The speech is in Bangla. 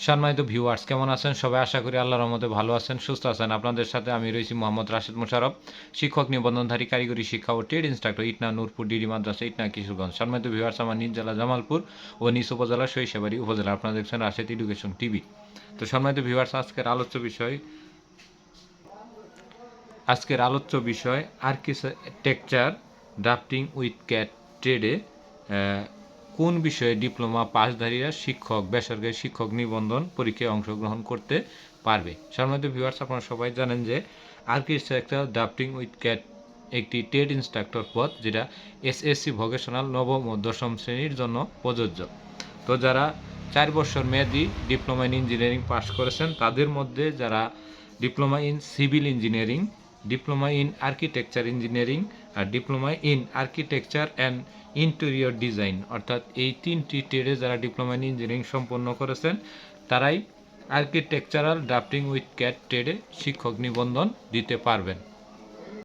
সম্মানিত ভিউয়ার্স, কেমন আছেন সবাই? আশা করি আল্লাহর রহমতে ভালো আছেন, সুস্থ আছেন। আপনাদের সাথে আমি রয়েছি মোহাম্মদ রাশেদ মোশাররফ, শিক্ষক নিবন্ধনধারী কারিগরি শিক্ষা ও trade instructor, Itna Nurpur DD Madrasa, Itna Kishoreganj. সম্মানিত ভিউয়ার্স, আমার নিজ জেলা জামালপুর ও নিজ উপজেলা সরিষাবাড়ি উপজেলা। আপনারা দেখছেন রাশেদ এডুকেশন টিভি। তো সম্মানিত ভিউয়ার্স, আজকের আলোচ্য বিষয় আর্কিটেকচার ড্রাফটিং উইথ ক্যাট ট্রেডে কোন বিষয়ে ডিপ্লোমা পাসধারীরা বেসরকারি শিক্ষক নিবন্ধন পরীক্ষায় অংশগ্রহণ করতে পারবে। সম্মানিত ভিউয়ার্স, আপনারা সবাই জানেন যে আর্কিটেকচার ড্রাফটিং উইথ ক্যাট একটি ট্রেড ইনস্ট্রাক্টর পদ, যেটা এসএসসি ভোকেশনাল নবম ও দশম শ্রেণীর জন্য প্রযোজ্য। তো যারা 4 বছর মেয়াদি ডিপ্লোমা ইন ইঞ্জিনিয়ারিং পাস করেছেন, তাদের মধ্যে যারা diploma in civil engineering, diploma in architecture engineering আর diploma in architecture and interior design, অর্থাৎ এই 3টি ট্রেডে যারা ডিপ্লোমা ইন ইঞ্জিনিয়ারিং সম্পন্ন করেছেন, তারাই আর্কিটেকচারাল ড্রাফটিং উইথ ক্যাট ট্রেডে শিক্ষক নিবন্ধন দিতে পারবেন।